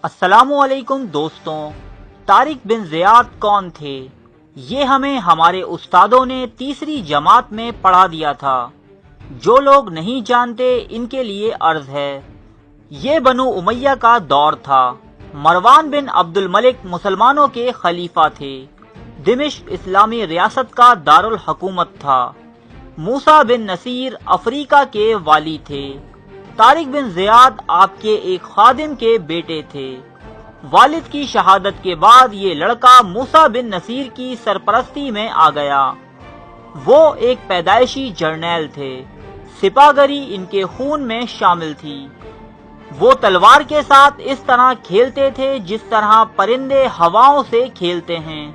السلام علیکم دوستوں، طارق بن زیاد کون تھے؟ یہ ہمیں ہمارے استادوں نے تیسری جماعت میں پڑھا دیا تھا۔ جو لوگ نہیں جانتے ان کے لیے عرض ہے۔ یہ بنو امیہ کا دور تھا۔ مروان بن عبد الملک مسلمانوں کے خلیفہ تھے۔ دمشق اسلامی ریاست کا دارالحکومت تھا۔ موسیٰ بن نصیر افریقہ کے والی تھے۔ طارق بن زیاد آپ کے ایک خادم کے بیٹے تھے۔ والد کی شہادت کے بعد یہ لڑکا موسیٰ بن نصیر کی سرپرستی میں آ گیا۔ وہ ایک پیدائشی جرنیل تھے۔ سپاہگری ان کے خون میں شامل تھی۔ وہ تلوار کے ساتھ اس طرح کھیلتے تھے جس طرح پرندے ہواؤں سے کھیلتے ہیں۔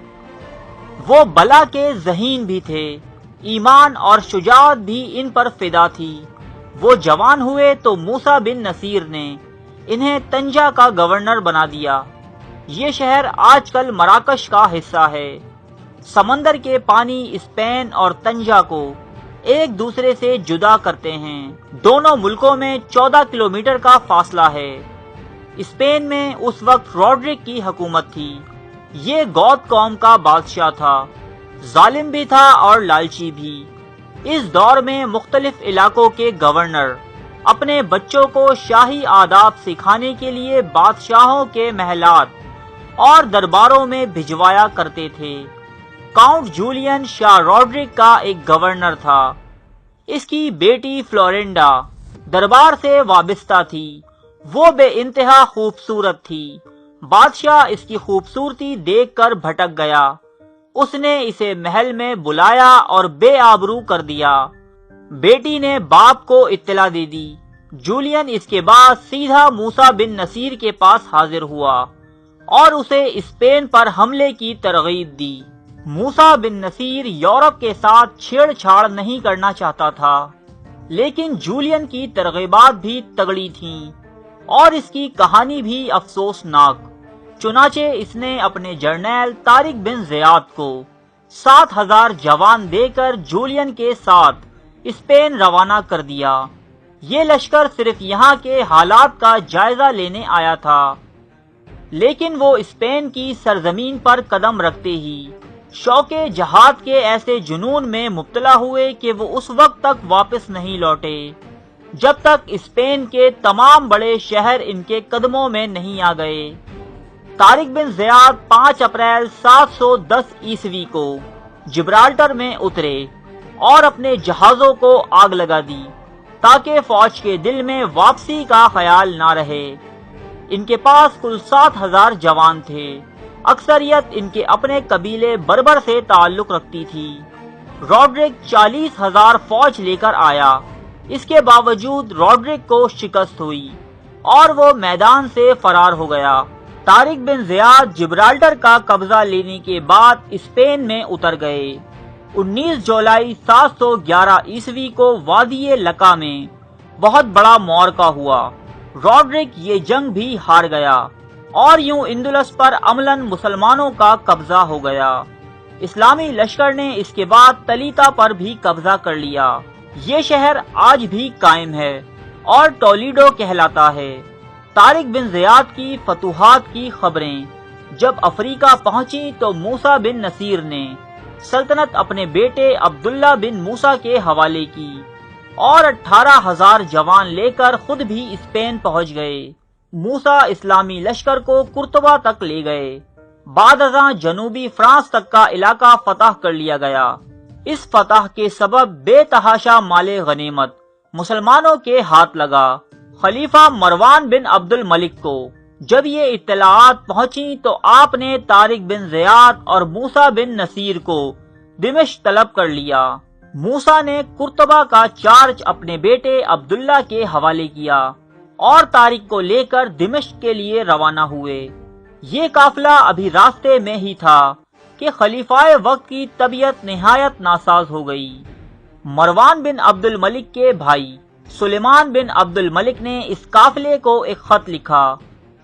وہ بلا کے ذہین بھی تھے۔ ایمان اور شجاعت بھی ان پر فدا تھی۔ وہ جوان ہوئے تو موسیٰ بن نصیر نے انہیں طنجہ کا گورنر بنا دیا۔ یہ شہر آج کل مراکش کا حصہ ہے۔ سمندر کے پانی اسپین اور طنجہ کو ایک دوسرے سے جدا کرتے ہیں۔ دونوں ملکوں میں 14 کلومیٹر کا فاصلہ ہے۔ اسپین میں اس وقت روڈرک کی حکومت تھی۔ یہ گوت قوم کا بادشاہ تھا۔ ظالم بھی تھا اور لالچی بھی۔ اس دور میں مختلف علاقوں کے گورنر اپنے بچوں کو شاہی آداب سکھانے کے لیے بادشاہوں کے محلات اور درباروں میں بھجوایا کرتے تھے۔ کاؤنٹ جولین شاہ روڈرک کا ایک گورنر تھا۔ اس کی بیٹی فلورینڈا دربار سے وابستہ تھی۔ وہ بے انتہا خوبصورت تھی۔ بادشاہ اس کی خوبصورتی دیکھ کر بھٹک گیا۔ اس نے اسے محل میں بلایا اور بے آبرو کر دیا۔ بیٹی نے باپ کو اطلاع دے دی۔ جولین اس کے بعد سیدھا موسیٰ بن نصیر کے پاس حاضر ہوا اور اسے اسپین پر حملے کی ترغیب دی۔ موسیٰ بن نصیر یورپ کے ساتھ چھیڑ چھاڑ نہیں کرنا چاہتا تھا، لیکن جولین کی ترغیبات بھی تگڑی تھیں اور اس کی کہانی بھی افسوسناک۔ چنانچہ اس نے اپنے جرنیل طارق بن زیاد کو 7,000 جوان دے کر جولین کے ساتھ اسپین روانہ کر دیا۔ یہ لشکر صرف یہاں کے حالات کا جائزہ لینے آیا تھا، لیکن وہ اسپین کی سرزمین پر قدم رکھتے ہی شوق جہاد کے ایسے جنون میں مبتلا ہوئے کہ وہ اس وقت تک واپس نہیں لوٹے جب تک اسپین کے تمام بڑے شہر ان کے قدموں میں نہیں آ گئے۔ طارق بن زیاد 5 اپریل 710 عیسوی کو جبرالٹر میں اترے اور اپنے جہازوں کو آگ لگا دی تاکہ فوج کے دل میں واپسی کا خیال نہ رہے۔ ان کے پاس کل 7,000 جوان تھے۔ اکثریت ان کے اپنے قبیلے بربر سے تعلق رکھتی تھی۔ روڈرک 40,000 فوج لے کر آیا۔ اس کے باوجود روڈرک کو شکست ہوئی اور وہ میدان سے فرار ہو گیا۔ طارق بن زیاد جبرالٹر کا قبضہ لینے کے بعد اسپین میں اتر گئے۔ 19 جولائی 711 عیسوی کو وادی لقا میں بہت بڑا معرکہ ہوا۔ روڈرک یہ جنگ بھی ہار گیا اور یوں اندلس پر عملاً مسلمانوں کا قبضہ ہو گیا۔ اسلامی لشکر نے اس کے بعد تلیتا پر بھی قبضہ کر لیا۔ یہ شہر آج بھی قائم ہے اور ٹولیڈو کہلاتا ہے۔ طارق بن زیاد کی فتوحات کی خبریں جب افریقہ پہنچی تو موسیٰ بن نصیر نے سلطنت اپنے بیٹے عبداللہ بن موسیٰ کے حوالے کی اور 18,000 جوان لے کر خود بھی اسپین پہنچ گئے۔ موسیٰ اسلامی لشکر کو کورتوا تک لے گئے۔ بعد ازاں جنوبی فرانس تک کا علاقہ فتح کر لیا گیا۔ اس فتح کے سبب بے تحاشا مال غنیمت مسلمانوں کے ہاتھ لگا۔ خلیفہ مروان بن عبد الملک کو جب یہ اطلاعات پہنچی تو آپ نے طارق بن زیاد اور موسیٰ بن نصیر کو دمشق طلب کر لیا۔ موسیٰ نے کورتوا کا چارج اپنے بیٹے عبداللہ کے حوالے کیا اور طارق کو لے کر دمشق کے لیے روانہ ہوئے۔ یہ قافلہ ابھی راستے میں ہی تھا کہ خلیفہ وقت کی طبیعت نہایت ناساز ہو گئی۔ مروان بن عبد الملک کے بھائی سلیمان بن عبد الملک نے اس قافلے کو ایک خط لکھا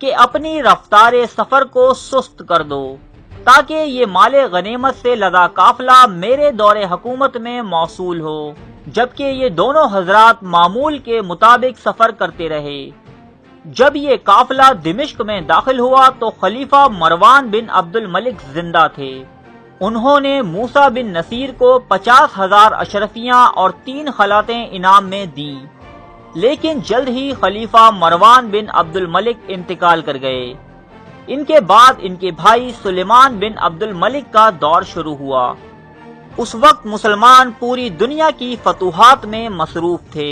کہ اپنی رفتار سفر کو سست کر دو تاکہ یہ مال غنیمت سے لدا قافلہ میرے دور حکومت میں موصول ہو، جبکہ یہ دونوں حضرات معمول کے مطابق سفر کرتے رہے۔ جب یہ قافلہ دمشق میں داخل ہوا تو خلیفہ مروان بن عبد الملک زندہ تھے۔ انہوں نے موسیٰ بن نصیر کو 50,000 اشرفیاں اور 3 خلعتیں انعام میں دیں، لیکن جلد ہی خلیفہ مروان بن عبد الملک انتقال کر گئے۔ ان کے بعد ان کے بھائی سلیمان بن عبد الملک کا دور شروع ہوا۔ اس وقت مسلمان پوری دنیا کی فتوحات میں مصروف تھے۔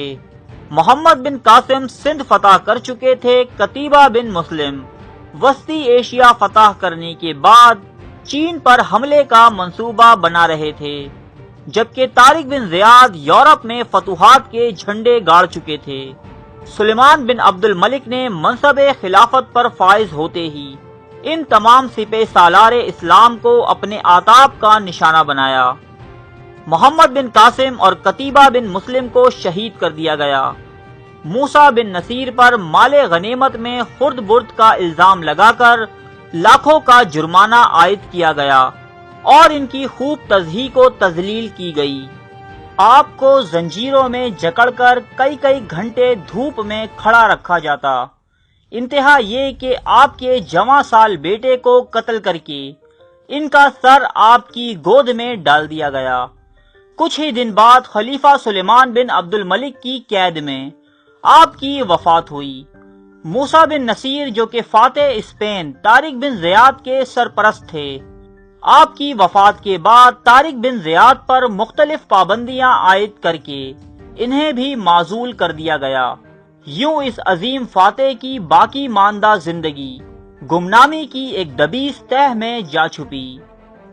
محمد بن قاسم سندھ فتح کر چکے تھے۔ قتیبہ بن مسلم وسطی ایشیا فتح کرنے کے بعد چین پر حملے کا منصوبہ بنا رہے تھے، جبکہ طارق بن زیاد یورپ میں فتوحات کے جھنڈے گاڑ چکے تھے۔ سلیمان بن عبد الملک نے منصب خلافت پر فائز ہوتے ہی ان تمام سپہ سالار اسلام کو اپنے آتاب کا نشانہ بنایا۔ محمد بن قاسم اور قتیبہ بن مسلم کو شہید کر دیا گیا۔ موسیٰ بن نصیر پر مال غنیمت میں خرد برد کا الزام لگا کر لاکھوں کا جرمانہ عائد کیا گیا اور ان کی خوب تضحیک و تذلیل کی گئی۔ آپ کو زنجیروں میں جکڑ کر کئی گھنٹے دھوپ میں کھڑا رکھا جاتا۔ انتہا یہ کہ آپ کے جوان سال بیٹے کو قتل کر کے ان کا سر آپ کی گود میں ڈال دیا گیا۔ کچھ ہی دن بعد خلیفہ سلیمان بن عبد الملک کی قید میں آپ کی وفات ہوئی۔ موسیٰ بن نصیر جو کہ فاتح اسپین طارق بن زیاد کے سرپرست تھے، آپ کی وفات کے بعد طارق بن زیاد پر مختلف پابندیاں عائد کر کے انہیں بھی معزول کر دیا گیا۔ یوں اس عظیم فاتح کی باقی ماندہ زندگی گمنامی کی ایک دبیس تہ میں جا چھپی۔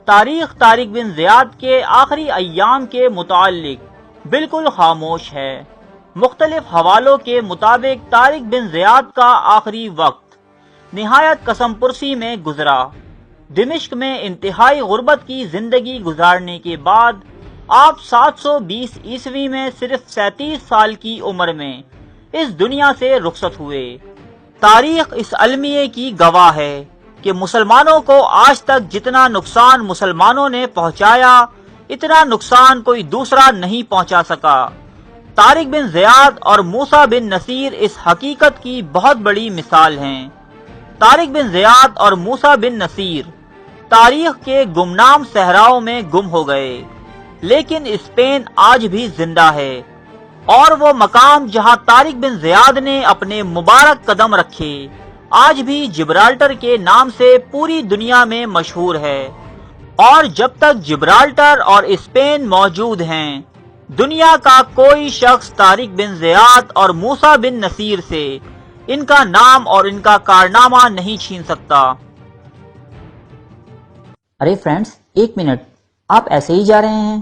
تاریخ طارق بن زیاد کے آخری ایام کے متعلق بالکل خاموش ہے۔ مختلف حوالوں کے مطابق طارق بن زیاد کا آخری وقت نہایت قسم پرسی میں گزرا۔ دمشق میں انتہائی غربت کی زندگی گزارنے کے بعد آپ 720 عیسوی میں صرف 37 سال کی عمر میں اس دنیا سے رخصت ہوئے۔ تاریخ اس المیے کی گواہ ہے کہ مسلمانوں کو آج تک جتنا نقصان مسلمانوں نے پہنچایا، اتنا نقصان کوئی دوسرا نہیں پہنچا سکا۔ طارق بن زیاد اور موسیٰ بن نصیر اس حقیقت کی بہت بڑی مثال ہیں۔ طارق بن زیاد اور موسیٰ بن نصیر تاریخ کے گمنام صحراؤں میں گم ہو گئے، لیکن اسپین آج بھی زندہ ہے، اور وہ مقام جہاں طارق بن زیاد نے اپنے مبارک قدم رکھے آج بھی جبرالٹر کے نام سے پوری دنیا میں مشہور ہے۔ اور جب تک جبرالٹر اور اسپین موجود ہیں، دنیا کا کوئی شخص طارق بن زیاد اور موسیٰ بن نصیر سے ان کا نام اور ان کا کارنامہ نہیں چھین سکتا۔ ارے فرینڈز، 1 منٹ، آپ ایسے ہی جا رہے ہیں؟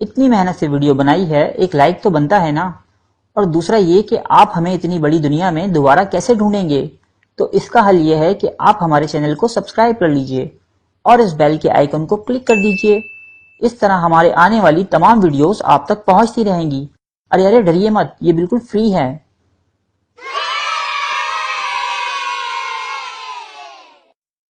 اتنی محنت سے ویڈیو بنائی ہے، ایک لائک تو بنتا ہے نا؟ اور دوسرا یہ کہ آپ ہمیں اتنی بڑی دنیا میں دوبارہ کیسے ڈھونڈیں گے؟ تو اس کا حل یہ ہے کہ آپ ہمارے چینل کو سبسکرائب کر لیجئے اور اس بیل کے آئیکن کو کلک کر دیجئے۔ اس طرح ہمارے آنے والی تمام ویڈیوز آپ تک پہنچتی رہیں گی۔ ارے ڈریے مت، یہ بالکل فری ہے۔